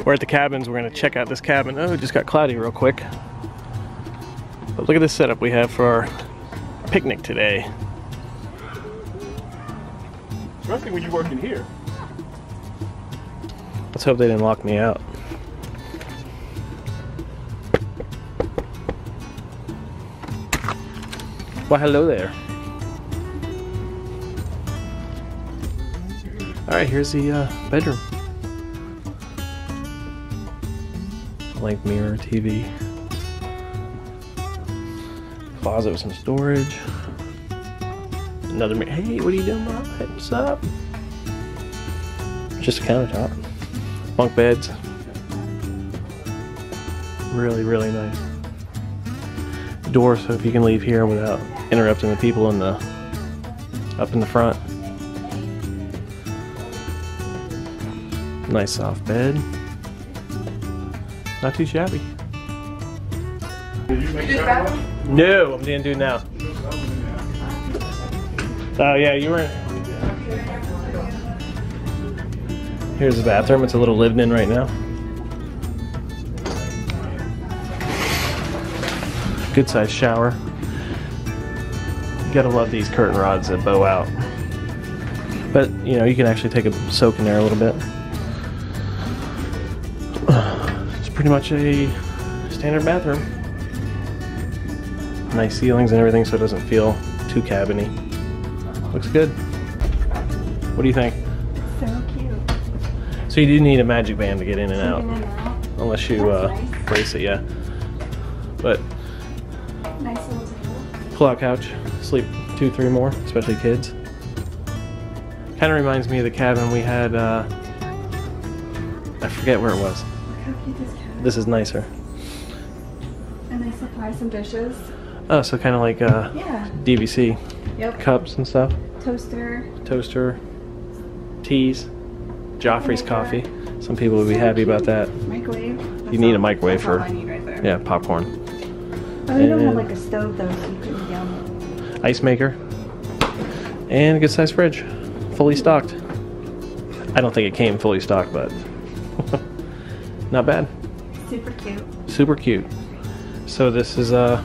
We're at the cabins. We're gonna check out this cabin. Oh, it just got cloudy real quick. But look at this setup we have for our picnic today. Especially when you're working here. Let's hope they didn't lock me out. Well, hello there. Alright, here's the bedroom. Blank mirror, TV. Closet with some storage. Another mirror. Hey, what are you doing, bro? Hey, what's up? Just a countertop. Bunk beds. Really, really nice. Door, so if you can leave here without interrupting the people in the up in the front. Nice soft bed. Not too shabby. No, I'm gonna do it now. Oh yeah, you were. Here's the bathroom. It's a little lived in right now. Good sized shower. You gotta love these curtain rods that bow out. But you know, you can actually take a soak in there a little bit. It's pretty much a standard bathroom. Nice ceilings and everything, so it doesn't feel too cabiny. Looks good. What do you think? So cute. So you do need a magic band to get in and out. In and out. Unless you Nice. brace it, yeah. But Nice little table. pull-out couch, sleep 2, 3 more, especially kids. Kind of reminds me of the cabin we had, I forget where it was. Look how cute this cat is. This is nicer. And they supply some dishes. Oh, so kind of like Yeah. DVC. Yep. Cups and stuff. Toaster. Toaster. Teas. Joffrey's Maker. coffee. Some people would be So happy about cute. that. Microwave. You need a microwave That's all for, I need right there. yeah, popcorn. Oh, they don't have And- like a stove though, so you couldn't yum. Ice maker. And a good sized fridge. Fully stocked. I don't think it came fully stocked, but not bad. Super cute. Super cute. So this is Look how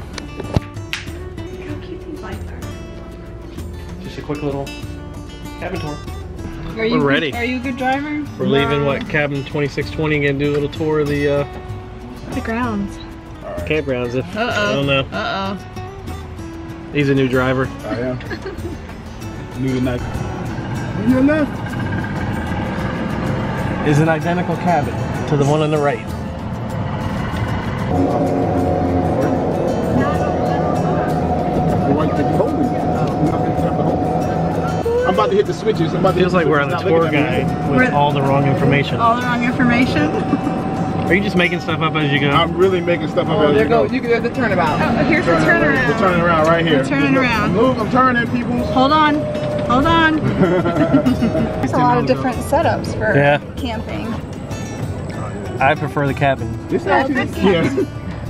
cute these lights are. just a quick little cabin tour. Are you We're ready. Are you a good driver? We're leaving what, cabin 2620, gonna do a little tour of the The grounds. campgrounds. If I don't know. Uh-oh. He's a new driver. I am. New tonight. New enough. Is an identical cabin to the one on the right. I'm about to hit the switches. Feels like we're on a tour guide with all the wrong information. All the wrong information. Are you just making stuff up as you go? I'm really making stuff up. Oh, as there you go. goes. There's the turnabout. Oh, here's the turnaround. We're turning around right here. We're turning around. Move, I'm turning, people. Hold on. Hold on. There's a lot of different setups for Yeah. camping. I prefer the cabin. This Yeah, actually, this yeah.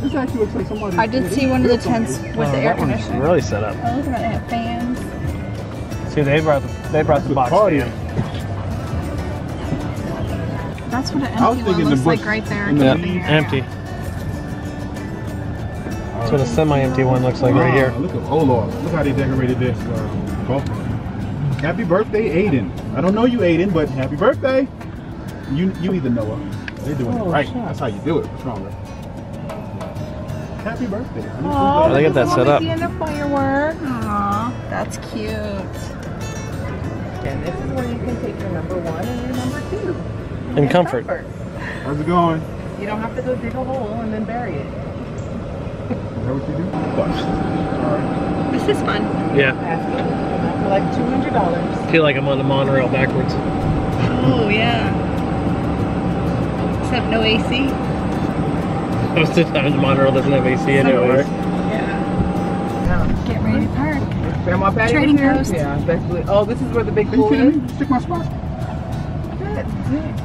This actually looks like somebody. I did see one of the tents with the air That one's conditioner. really set up. Oh, look at that, they have fans. See, they brought the box party. fan. That's what an I was empty one thinking the looks like bush right there. in the Yeah, leaves. empty. That's what a semi-empty one looks like right here. Look at Lord. Look how they decorated this golf cart. Happy birthday, Aiden. I don't know you, Aiden, but happy birthday. You either know her. They're doing it right. That's how you do it. What's wrong with it? Happy birthday. Oh, They got that set up. The end of firework. Aw, that's cute. And this is where you can take your number 1 and your number 2. In comfort. How's it going? You don't have to go dig a hole and then bury it. Is that what you do? This is fun. Yeah. For like $200. I feel like I'm on the monorail backwards. Oh, yeah. Except no AC. Most of the time the monorail doesn't have AC anyway, right? Yeah. Get ready to park. Grandma patio Trading here? post. Yeah, basically. Oh, this is where the big Are you pool kidding is? me? Stick my spot.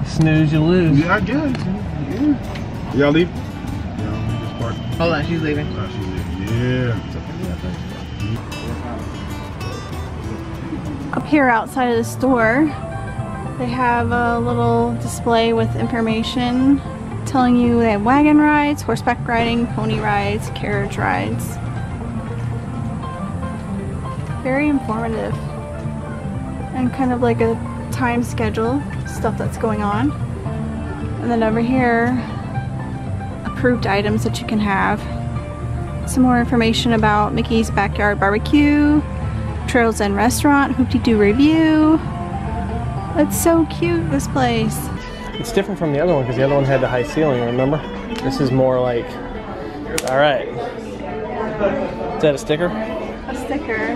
Snooze, you lose. Yeah, I guess. Yeah. Y'all leave? Yeah, we just park. Hold on, she's leaving. Oh, she's leaving. Yeah. Up here outside of the store, they have a little display with information telling you they have wagon rides, horseback riding, pony rides, carriage rides. Very informative. And kind of like a time schedule, stuff that's going on. And then over here, approved items that you can have. Some more information about Mickey's Backyard Barbecue, Trails End Restaurant, Hoop-Dee-Doo Review. It's so cute, this place. It's different from the other one because the other one had the high ceiling, remember? This is more like, all right. Is that a sticker? A sticker.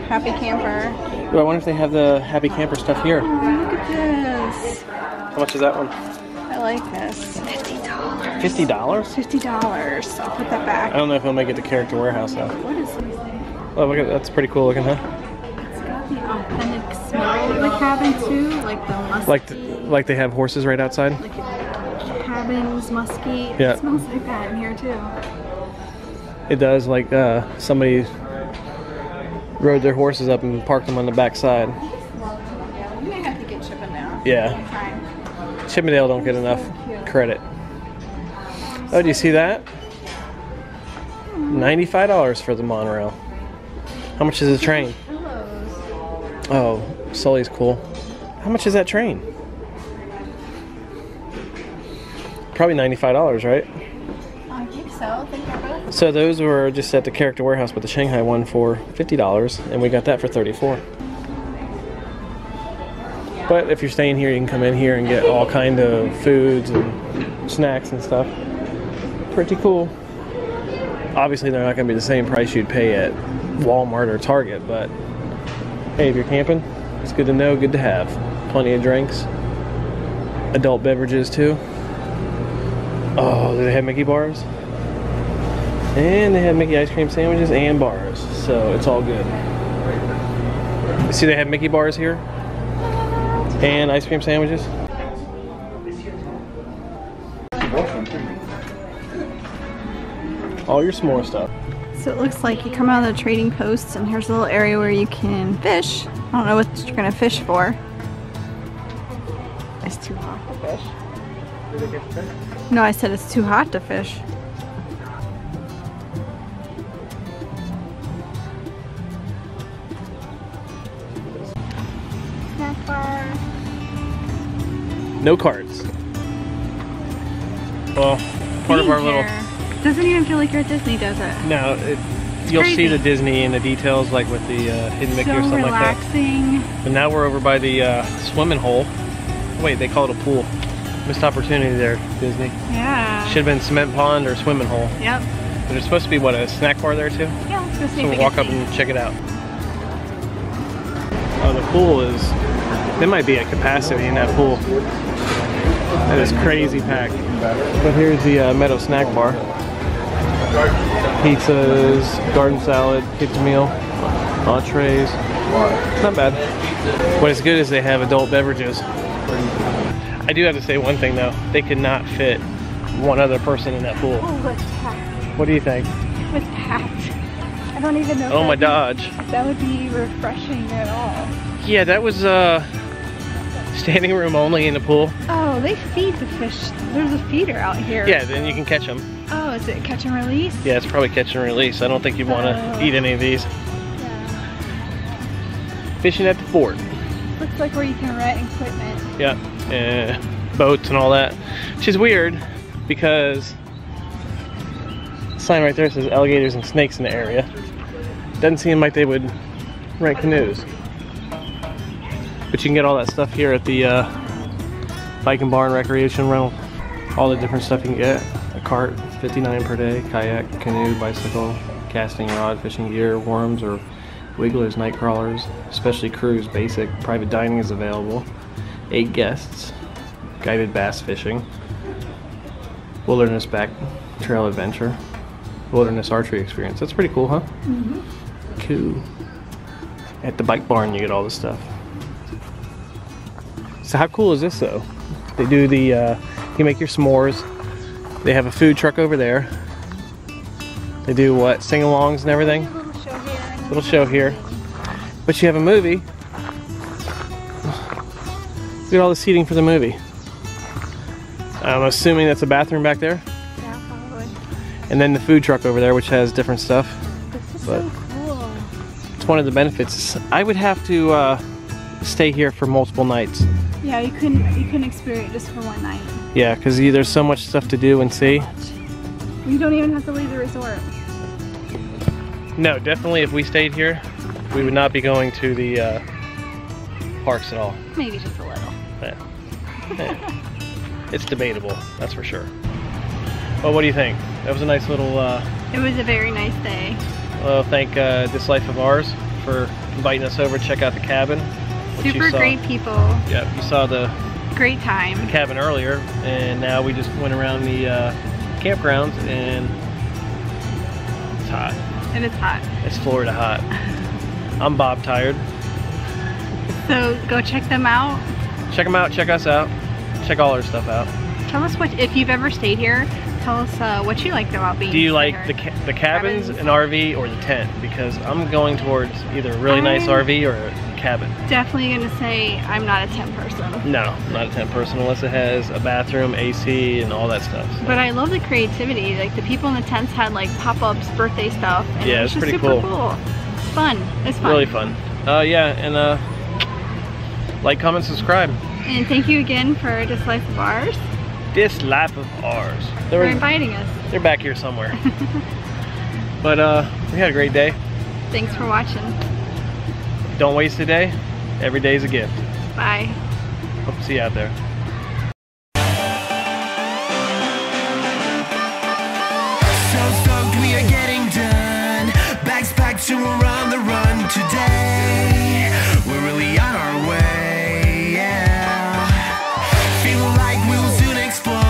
Happy Camper. Ooh, I wonder if they have the Happy Camper stuff here. Oh, look at this. How much is that one? I like this. $50. $50? $50. I'll put that back. I don't know if he'll make it to Character Warehouse though. What is this? Oh, look at that's pretty cool looking, huh? It's got the authentic smell of the cabin too, like the musky. Like they have horses right outside. Like cabins, musky. Yeah. It smells like that in here too. It does, like somebody rode their horses up and parked them on the back side. You may have to get Chippendale. Yeah. Chippendale don't get enough credit. Oh, do you see that? $95 for the monorail. How much is the train? Oh, Sully's cool. How much is that train? Probably $95, right? I think so. So those were just at the Character Warehouse, but the Shanghai one for $50, and we got that for $34. But if you're staying here, you can come in here and get all kind of foods and snacks and stuff. Pretty cool. Obviously, they're not going to be the same price you'd pay at Walmart or Target, but hey, if you're camping, it's good to know, good to have. Plenty of drinks. Adult beverages, too. Oh, do they have Mickey bars? And they have Mickey ice cream sandwiches and bars, so it's all good. You see they have Mickey bars here? And ice cream sandwiches? All your s'more stuff. So it looks like you come out of the trading posts and here's a little area where you can fish. I don't know what you're gonna fish for. It's too hot to fish. No, I said it's too hot to fish. Snack bar. No cards. Well, part of our little... Doesn't even feel like you're at Disney, does it? No, you'll see the Disney and the details, like with the Hidden Mickey or something relaxing. like that. But now we're over by the swimming hole. Wait, they call it a pool. Missed opportunity there, Disney. Yeah. Should have been cement pond or swimming hole. Yep. But there's supposed to be, what, a snack bar there too? Yeah, let's go see. So we'll walk up and check it out. Oh, the pool is, there might be a capacity in that pool. That is crazy packed. But here's the Meadow snack bar. Pizzas, garden salad, kids meal, entrees. Not bad. What is good is they have adult beverages. I do have to say one thing though. They could not fit one other person in that pool. Oh, it's packed. What do you think? It's packed. I don't even know. Oh my Dodge. That would be refreshing at all. Yeah, that was standing room only in the pool. Oh, they feed the fish. There's a feeder out here. Yeah, then you can catch them. Oh, is it catch and release? Yeah, it's probably catch and release. I don't think you'd want to eat any of these. Yeah. Fishing at the fort. Looks like where you can rent equipment. Yeah, boats and all that. Which is weird because the sign right there says alligators and snakes in the area. Doesn't seem like they would rent canoes. But you can get all that stuff here at the Bike and Barn Recreation Rental. All the different stuff you can get. A cart, $59 per day, kayak, canoe, bicycle, casting rod, fishing gear, worms or wigglers, night crawlers, especially cruise, basic, private dining is available, 8 guests, guided bass fishing, wilderness back trail adventure, wilderness archery experience. That's pretty cool, huh? Mm-hmm. Cool. At the Bike Barn you get all this stuff. So how cool is this though? They do the, you make your s'mores. They have a food truck over there. They do what, sing-alongs and everything? Little show here. But you have a movie. Look at all the seating for the movie. I'm assuming that's a bathroom back there. Yeah, probably. And then the food truck over there, which has different stuff. This is But- so cool. It's one of the benefits. I would have to stay here for multiple nights. Yeah, you couldn't experience it just for one night. Yeah, because there's so much stuff to do and see. You don't even have to leave the resort. No, definitely if we stayed here, we would not be going to the parks at all. Maybe just a little. Yeah. It's debatable, that's for sure. Well, what do you think? That was a nice little, It was a very nice day. well, thank DisLyfeOfOurs for inviting us over to check out the cabin. which you Super saw. great people. Yeah, you saw the Great time. cabin earlier, and now we just went around the campgrounds, and it's hot. And it's hot. It's Florida hot. I'm Bob tired. So go check them out. Check them out, check us out, check all our stuff out. Tell us what, if you've ever stayed here, tell us what you liked about being Do you here. like the cabins, an RV, or the tent? Because I'm going towards either a really nice RV or a cabin. Definitely gonna say I'm not a tent person. No, not a tent person unless it has a bathroom, AC, and all that stuff. So. But I love the creativity. Like the people in the tents had like pop-ups, birthday stuff. And Yeah, it was it's just pretty super cool. It's fun. It's fun. Really fun. Yeah, and like, comment, subscribe. And thank you again for DisLyfeOfOurs DisLyfeOfOurs. for inviting us. They're back here somewhere. But we had a great day. Thanks for watching. Don't waste a day. Every day's a gift. Bye. Hope to see you out there. So stoked we are getting done. Bags packed to we're on the run today. We're really on our way, yeah. Feel like we'll soon explode.